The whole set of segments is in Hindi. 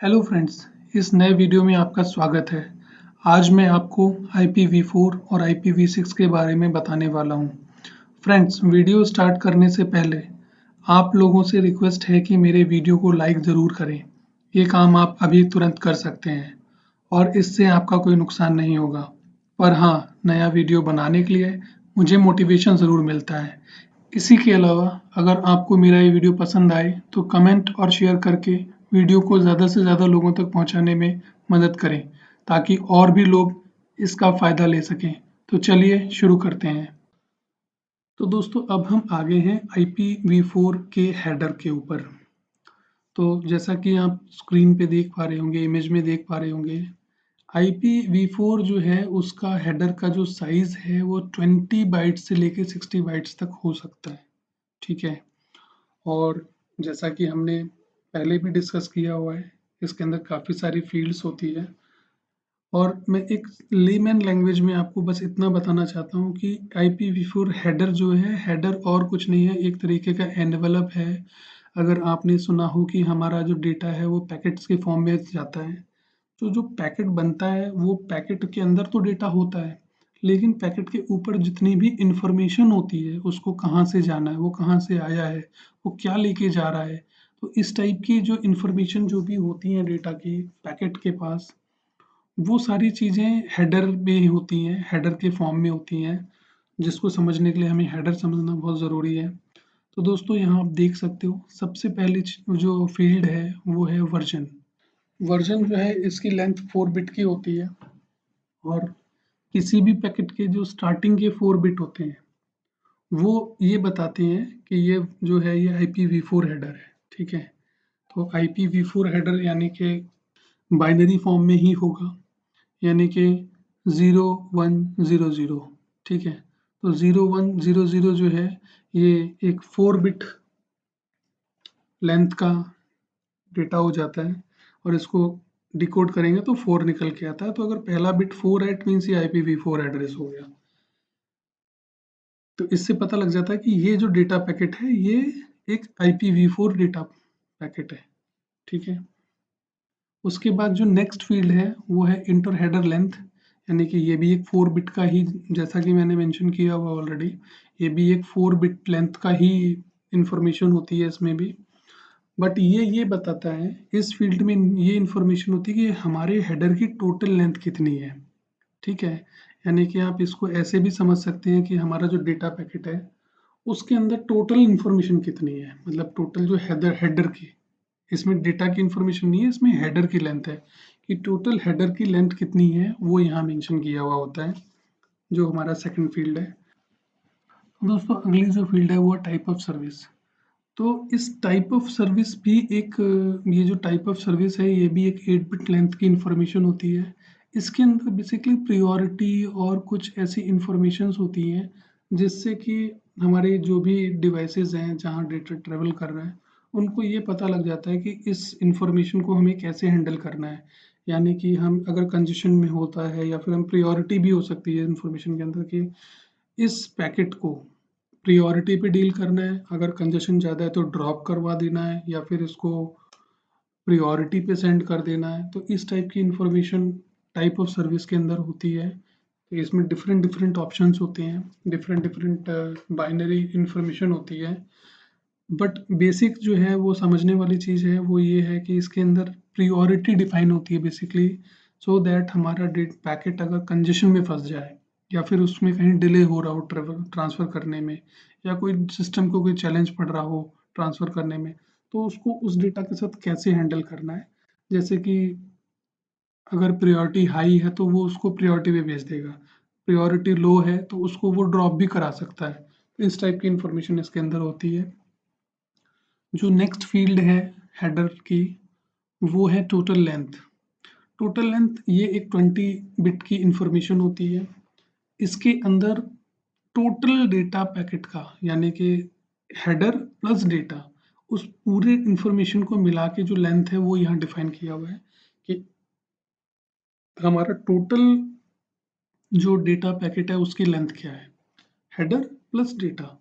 हेलो फ्रेंड्स, इस नए वीडियो में आपका स्वागत है। आज मैं आपको IPv4 और IPv6 के बारे में बताने वाला हूं। फ्रेंड्स, वीडियो स्टार्ट करने से पहले आप लोगों से रिक्वेस्ट है कि मेरे वीडियो को लाइक ज़रूर करें। ये काम आप अभी तुरंत कर सकते हैं और इससे आपका कोई नुकसान नहीं होगा। पर हाँ, नया वीडियो बनाने के लिए मुझे मोटिवेशन ज़रूर मिलता है। इसी के अलावा अगर आपको मेरा ये वीडियो पसंद आए तो कमेंट और शेयर करके वीडियो को ज़्यादा से ज़्यादा लोगों तक पहुंचाने में मदद करें ताकि और भी लोग इसका फ़ायदा ले सकें। तो चलिए शुरू करते हैं। तो दोस्तों, अब हम आगे हैं IPv4 के हेडर के ऊपर। तो जैसा कि आप स्क्रीन पे देख पा रहे होंगे, इमेज में देख पा रहे होंगे, IPv4 जो है उसका हेडर का जो साइज़ है वो 20 बाइट्स से लेके 60 बाइट्स तक हो सकता है। ठीक है। और जैसा कि हमने पहले भी डिस्कस किया हुआ है, इसके अंदर काफ़ी सारी फील्ड्स होती है। और मैं एक लेमैन लैंग्वेज में आपको बस इतना बताना चाहता हूँ कि IPv4 हेडर जो है, हेडर और कुछ नहीं है, एक तरीके का एनवेलप है। अगर आपने सुना हो कि हमारा जो डेटा है वो पैकेट्स के फॉर्म में जाता है, तो जो पैकेट बनता है वो पैकेट के अंदर तो डेटा होता है, लेकिन पैकेट के ऊपर जितनी भी इंफॉर्मेशन होती है, उसको कहाँ से जाना है, वो कहाँ से आया है, वो क्या लेके जा रहा है, तो इस टाइप की जो इंफॉर्मेशन जो भी होती है डेटा की पैकेट के पास, वो सारी चीज़ें हेडर में होती हैं, हेडर के फॉर्म में होती हैं, जिसको समझने के लिए हमें हेडर समझना बहुत ज़रूरी है। तो दोस्तों, यहाँ आप देख सकते हो सबसे पहले जो फील्ड है वो है वर्जन। वर्जन जो है इसकी लेंथ 4 बिट की होती है और किसी भी पैकेट के जो स्टार्टिंग के 4 बिट होते हैं वो ये बताते हैं कि ये जो है ये IPv4 हेडर है। ठीक है। तो IPv4 हेडर यानी कि बाइनरी फॉर्म में ही होगा, यानी कि 0100। ठीक है। तो 0100 जो है ये एक 4 बिट लेंथ का डेटा हो जाता है और इसको डिकोड करेंगे तो 4 निकल के आता है। तो अगर पहला बिट 4 है, इट मीन्स ये IPv4 एड्रेस हो गया। तो इससे पता लग जाता है कि ये जो डेटा पैकेट है ये एक IPv4 डेटा पैकेट है। ठीक है। उसके बाद जो नेक्स्ट फील्ड है वो है इंटर हेडर लेंथ, यानी कि ये भी एक 4 बिट का ही, जैसा कि मैंने मेंशन किया हुआ ऑलरेडी, ये भी एक 4 बिट लेंथ का ही इंफॉर्मेशन होती है इसमें भी। बट ये बताता है, इस फील्ड में ये इंफॉर्मेशन होती है कि हमारे हेडर की टोटल लेंथ कितनी है। ठीक है। यानी कि आप इसको ऐसे भी समझ सकते हैं कि हमारा जो डेटा पैकेट है उसके अंदर टोटल इंफॉर्मेशन कितनी है, मतलब टोटल जो हेडर हेडर की, इसमें डेटा की इंफॉर्मेशन नहीं है, इसमें हेडर की लेंथ है कि टोटल हेडर की लेंथ कितनी है, वो यहाँ मेंशन किया हुआ होता है, जो हमारा सेकंड फील्ड है। दोस्तों, अगली जो फील्ड है वो है टाइप ऑफ सर्विस। तो इस टाइप ऑफ सर्विस भी एक, ये जो टाइप ऑफ सर्विस है ये भी एक 8 बिट लेंथ की इंफॉर्मेशन होती है। इसके अंदर बेसिकली प्रियोरिटी और कुछ ऐसी इंफॉर्मेशंस होती हैं जिससे कि हमारे जो भी डिवाइसेस हैं जहाँ डेटा ट्रेवल कर रहा है उनको ये पता लग जाता है कि इस इंफॉर्मेशन को हमें कैसे हैंडल करना है। यानी कि हम अगर कंजेशन में होता है या फिर हम प्रियोरिटी भी हो सकती है इंफॉर्मेशन के अंदर कि इस पैकेट को प्रियोरिटी पे डील करना है, अगर कंजेशन ज़्यादा है तो ड्रॉप करवा देना है या फिर इसको प्रियोरिटी पे सेंड कर देना है। तो इस टाइप की इंफॉर्मेशन टाइप ऑफ सर्विस के अंदर होती है। तो इसमें डिफरेंट डिफरेंट ऑप्शंस होते हैं, डिफरेंट डिफरेंट बाइनरी इंफॉर्मेशन होती है। बट बेसिक जो है वो समझने वाली चीज़ है वो ये है कि इसके अंदर प्रियोरिटी डिफाइन होती है बेसिकली, सो दैट हमारा पैकेट अगर कंजेशन में फंस जाए या फिर उसमें कहीं डिले हो रहा हो ट्रेवल ट्रांसफ़र करने में, या कोई सिस्टम को कोई चैलेंज पड़ रहा हो ट्रांसफ़र करने में, तो उसको उस डेटा के साथ कैसे हैंडल करना है। जैसे कि अगर प्रायोरिटी हाई है तो वो उसको प्रायोरिटी पे भेज देगा, प्रायोरिटी लो है तो उसको वो ड्रॉप भी करा सकता है। तो इस टाइप की इंफॉर्मेशन इसके अंदर होती है। जो नेक्स्ट फील्ड है हेडर की वो है टोटल लेंथ। टोटल लेंथ ये एक 20 बिट की इंफॉर्मेशन होती है। इसके अंदर टोटल डेटा पैकेट का, यानी कि हेडर प्लस डेटा, उस पूरे इंफॉर्मेशन को मिला के जो लेंथ है वो यहाँ डिफाइन किया हुआ है कि हमारा टोटल जो डेटा पैकेट है उसकी लेंथ क्या है, हेडर प्लस डेटा।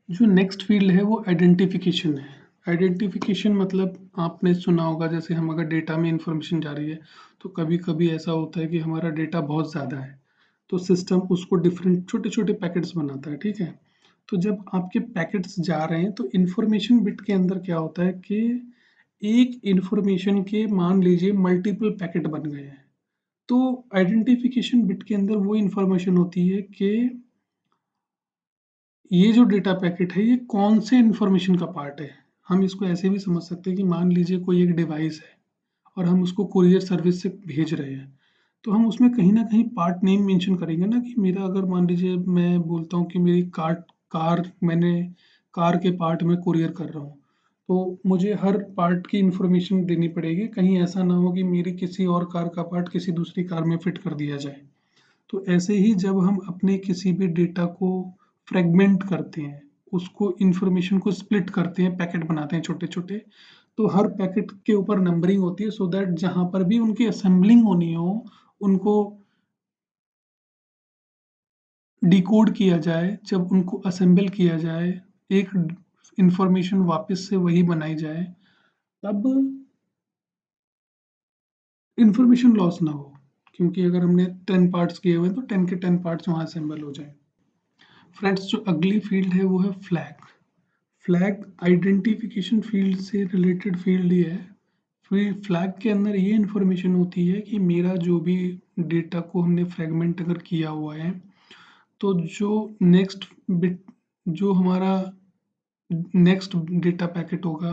जो नेक्स्ट फील्ड है वो आइडेंटिफिकेशन है। आइडेंटिफिकेशन मतलब आपने सुना होगा, जैसे हम अगर डेटा में इंफॉर्मेशन जा रही है तो कभी कभी ऐसा होता है कि हमारा डेटा बहुत ज़्यादा है, तो सिस्टम उसको डिफरेंट छोटे छोटे पैकेट्स बनाता है, ठीक है। तो जब आपके पैकेट्स जा रहे हैं तो इंफॉर्मेशन बिट के अंदर क्या होता है कि एक इंफॉर्मेशन के मान लीजिए मल्टीपल पैकेट बन गए हैं। तो आइडेंटिफिकेशन बिट के अंदर वो इंफॉर्मेशन होती है कि ये जो डेटा पैकेट है ये कौन से इंफॉर्मेशन का पार्ट है। हम इसको ऐसे भी समझ सकते हैं कि मान लीजिए कोई एक डिवाइस है और हम उसको कुरियर सर्विस से भेज रहे हैं, तो हम उसमें कहीं ना कहीं पार्ट नेम मेंशन करेंगे ना, कि मेरा अगर मान लीजिए मैं बोलता हूँ कि मेरी कार कार मैंने कार के पार्ट में कुरियर कर रहा हूँ, तो मुझे हर पार्ट की इंफॉर्मेशन देनी पड़ेगी, कहीं ऐसा ना हो कि मेरी किसी और कार का पार्ट किसी दूसरी कार में फिट कर दिया जाए। तो ऐसे ही जब हम अपने किसी भी डेटा को फ्रेगमेंट करते हैं, उसको इंफॉर्मेशन को स्प्लिट करते हैं, पैकेट बनाते हैं छोटे छोटे, तो हर पैकेट के ऊपर नंबरिंग होती है, सो दैट जहां पर भी उनकी असेंबलिंग होनी हो उनको डिकोड किया जाए, जब उनको असेंबल किया जाए, एक इंफॉर्मेशन वापस से वही बनाई जाए, तब इंफॉर्मेशन लॉस ना हो। क्योंकि अगर हमने 10 पार्ट्स किए हुए हैं तो 10 के 10 पार्ट्स वहां असेंबल हो जाए। फ्रेंड्स, जो अगली फील्ड है वो है फ्लैग। फ्लैग आइडेंटिफिकेशन फील्ड से रिलेटेड फील्ड ही है। फिर फ्लैग के अंदर ये इंफॉर्मेशन होती है कि मेरा जो भी डेटा को हमने फ्रेगमेंट अगर किया हुआ है, तो जो नेक्स्ट बिट, जो हमारा नेक्स्ट डेटा पैकेट होगा,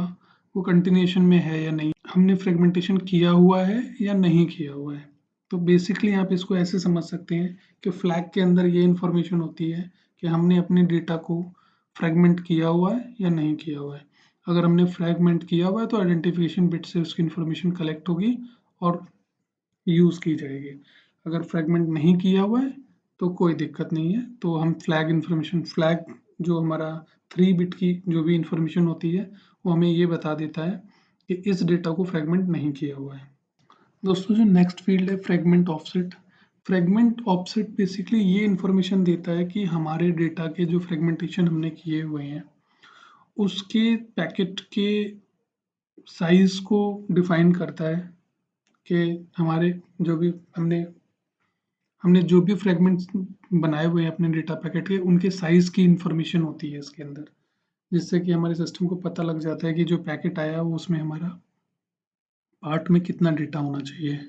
वो कंटिन्यूएशन में है या नहीं, हमने फ्रेगमेंटेशन किया हुआ है या नहीं किया हुआ है। तो बेसिकली आप इसको ऐसे समझ सकते हैं कि फ्लैग के अंदर ये इंफॉर्मेशन होती है कि हमने अपने डेटा को फ्रेगमेंट किया हुआ है या नहीं किया हुआ है। अगर हमने फ्रेगमेंट किया हुआ है तो आइडेंटिफिकेशन बिट से उसकी इंफॉर्मेशन कलेक्ट होगी और यूज़ की जाएगी। अगर फ्रेगमेंट नहीं किया हुआ है तो कोई दिक्कत नहीं है, तो हम फ्लैग इंफॉर्मेशन, फ्लैग जो हमारा 3 बिट की जो भी इंफॉर्मेशन होती है वो हमें ये बता देता है कि इस डेटा को फ्रेगमेंट नहीं किया हुआ है। दोस्तों, जो नेक्स्ट फील्ड है fragment offset. Fragment offset basically ये इंफॉर्मेशन देता है कि हमारे डेटा के जो फ्रेगमेंटेशन हमने किए हुए हैं उसके पैकेट के साइज को डिफाइन करता है, कि हमारे जो भी हमने हमने जो भी फ्रेगमेंट्स बनाए हुए हैं अपने डेटा पैकेट के, उनके साइज की इंफॉर्मेशन होती है इसके अंदर, जिससे कि हमारे सिस्टम को पता लग जाता है कि जो पैकेट आया वो उसमें हमारा पार्ट में कितना डेटा होना चाहिए।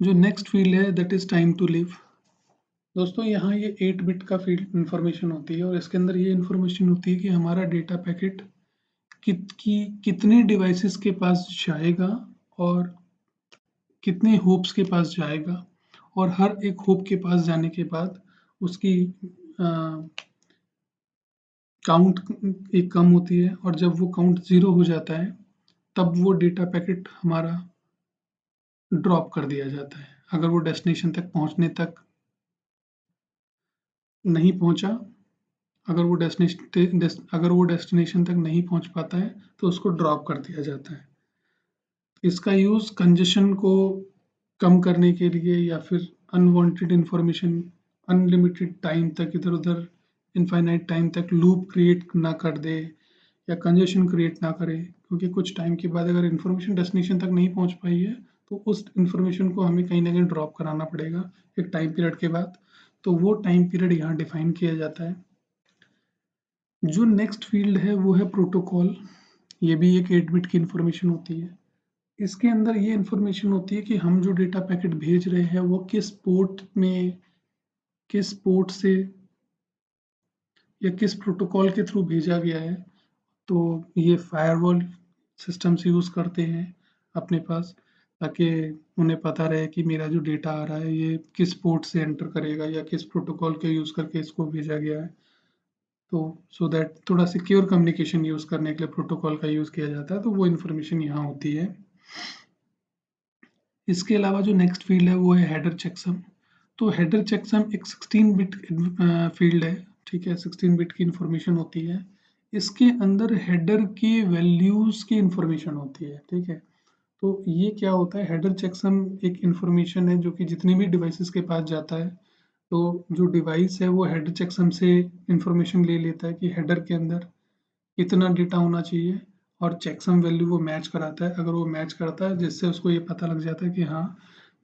जो नेक्स्ट फील्ड है that is time to live. दोस्तों, यहाँ ये 8 बिट का फील्ड इंफॉर्मेशन होती है और इसके अंदर ये इंफॉर्मेशन होती है कि हमारा डेटा पैकेट कितने डिवाइसेस के पास जाएगा और कितने होप्स के पास जाएगा, और हर एक होप के पास जाने के बाद उसकी काउंट एक कम होती है, और जब वो काउंट 0 हो जाता है तब वो डेटा पैकेट हमारा ड्रॉप कर दिया जाता है। अगर वो डेस्टिनेशन तक पहुंचने तक नहीं पहुंचा, अगर वो डेस्टिनेशन तक नहीं पहुंच पाता है तो उसको ड्रॉप कर दिया जाता है। इसका यूज़ कंजेशन को कम करने के लिए, या फिर अनवांटेड इंफॉर्मेशन अनलिमिटेड टाइम तक इधर उधर, इनफाइनाइट टाइम तक लूप क्रिएट ना कर दे या कंजेशन क्रिएट ना करे, क्योंकि कुछ टाइम के बाद अगर इंफॉर्मेशन डेस्टिनेशन तक नहीं पहुंच पाई है तो उस इंफॉर्मेशन को हमें कहीं ना कहीं ड्रॉप कराना पड़ेगा एक टाइम पीरियड के बाद। तो वो टाइम पीरियड यहाँ डिफाइन किया जाता है। जो नेक्स्ट फील्ड है वो है प्रोटोकॉल। ये भी एक 8 बिट की इंफॉर्मेशन होती है। इसके अंदर ये इंफॉर्मेशन होती है कि हम जो डेटा पैकेट भेज रहे हैं वो किस पोर्ट से या किस प्रोटोकॉल के थ्रू भेजा गया है। तो ये फायरवॉल सिस्टम्स यूज़ करते हैं अपने पास, ताकि उन्हें पता रहे कि मेरा जो डेटा आ रहा है ये किस पोर्ट से एंटर करेगा या किस प्रोटोकॉल के यूज़ करके इसको भेजा गया है। तो सो दैट थोड़ा सिक्योर कम्युनिकेशन यूज़ करने के लिए प्रोटोकॉल का यूज़ किया जाता है, तो वो इन्फॉर्मेशन यहाँ होती है। इसके अलावा जो नेक्स्ट फील्ड है वो है हेडर चेकसम। तो हेडर चेकसम एक 16 बिट फील्ड है, ठीक है, 16 बिट की इंफॉर्मेशन होती है। इसके अंदर हेडर की वैल्यूज की इंफॉर्मेशन होती है, ठीक है। तो ये क्या होता है, हेडर चेकसम एक इंफॉर्मेशन है जो कि जितनी भी डिवाइसेस के पास जाता है, तो जो डिवाइस है वो हेडर चेकसम से इंफॉर्मेशन ले लेता है कि हेडर के अंदर कितना डेटा होना चाहिए और चेकसम वैल्यू वो मैच कराता है। अगर वो मैच करता है जिससे उसको ये पता लग जाता है कि हाँ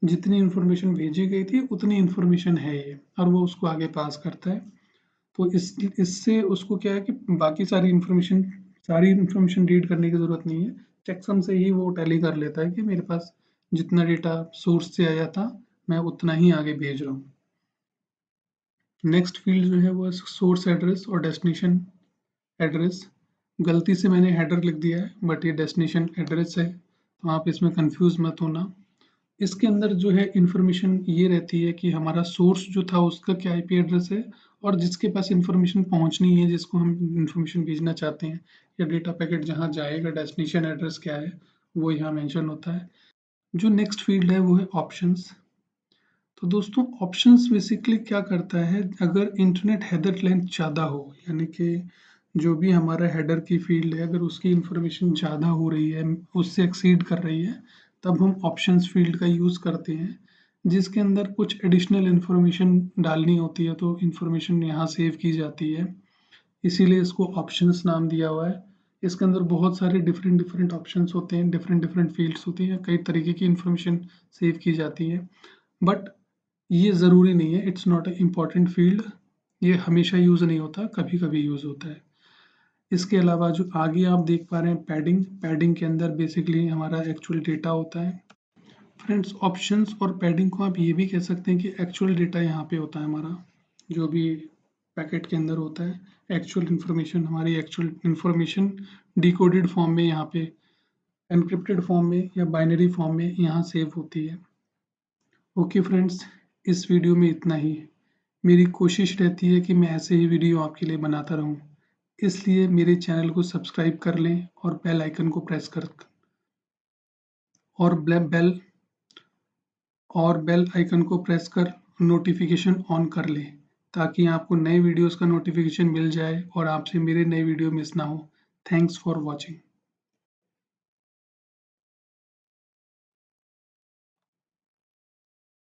जितनी इन्फॉर्मेशन भेजी गई थी उतनी इन्फॉर्मेशन है ये, और वो उसको आगे पास करता है। तो इससे उसको क्या है कि बाकी सारी इन्फॉर्मेशन रीड करने की ज़रूरत नहीं है। चेकसम से ही वो टैली कर लेता है कि मेरे पास जितना डेटा सोर्स से आया था मैं उतना ही आगे भेज रहा हूँ। नेक्स्ट फील्ड जो है वो है सोर्स एड्रेस और डेस्टिनेशन एड्रेस। गलती से मैंने हेडर लिख दिया है बट ये डेस्टिनेशन एड्रेस है, तो आप इसमें कंफ्यूज मत होना। इसके अंदर जो है इन्फॉर्मेशन ये रहती है कि हमारा सोर्स जो था उसका क्या आईपी एड्रेस है, और जिसके पास इन्फॉर्मेशन पहुंचनी है, जिसको हम इन्फॉर्मेशन भेजना चाहते हैं या डेटा पैकेट जहां जाएगा, डेस्टिनेशन एड्रेस क्या है वो यहाँ मेंशन होता है। जो नेक्स्ट फील्ड है वो है ऑप्शंस। तो दोस्तों ऑप्शंस बेसिकली क्या करता है, अगर इंटरनेट हेडर लेंथ ज़्यादा हो, यानी कि जो भी हमारा हेडर की फील्ड है अगर उसकी इंफॉर्मेशन ज़्यादा हो रही है, उससे एक्सीड कर रही है, तब हम ऑप्शंस फील्ड का यूज़ करते हैं, जिसके अंदर कुछ एडिशनल इंफॉर्मेशन डालनी होती है, तो इंफॉर्मेशन यहाँ सेव की जाती है, इसीलिए इसको ऑप्शंस नाम दिया हुआ है। इसके अंदर बहुत सारे डिफरेंट डिफरेंट ऑप्शंस होते हैं, डिफरेंट डिफरेंट फील्ड्स होती हैं, कई तरीके की इंफॉर्मेशन सेव की जाती है, बट ये ज़रूरी नहीं है, it's not a important field. ये हमेशा यूज़ नहीं होता, कभी कभी यूज़ होता है। इसके अलावा जो आगे आप देख पा रहे हैं पैडिंग के अंदर बेसिकली हमारा एक्चुअल डेटा होता है। फ्रेंड्स ऑप्शंस और पैडिंग को आप ये भी कह सकते हैं कि एक्चुअल डेटा यहाँ पे होता है हमारा, जो भी पैकेट के अंदर होता है, एक्चुअल इन्फॉर्मेशन, हमारी एक्चुअल इन्फॉर्मेशन डिकोडेड फॉर्म में यहाँ पे, एनक्रिप्टेड फॉर्म में या बाइनरी फॉर्म में यहाँ सेव होती है। ओके फ्रेंड्स, इस वीडियो में इतना ही। मेरी कोशिश रहती है कि मैं ऐसे ही वीडियो आपके लिए बनाता रहूं, इसलिए मेरे चैनल को सब्सक्राइब कर लें और बेल आइकन को प्रेस कर और बेल आइकन को प्रेस कर नोटिफिकेशन ऑन कर लें, ताकि आपको नए वीडियोस का नोटिफिकेशन मिल जाए और आपसे मेरे नए वीडियो मिस ना हो। Thanks for watching.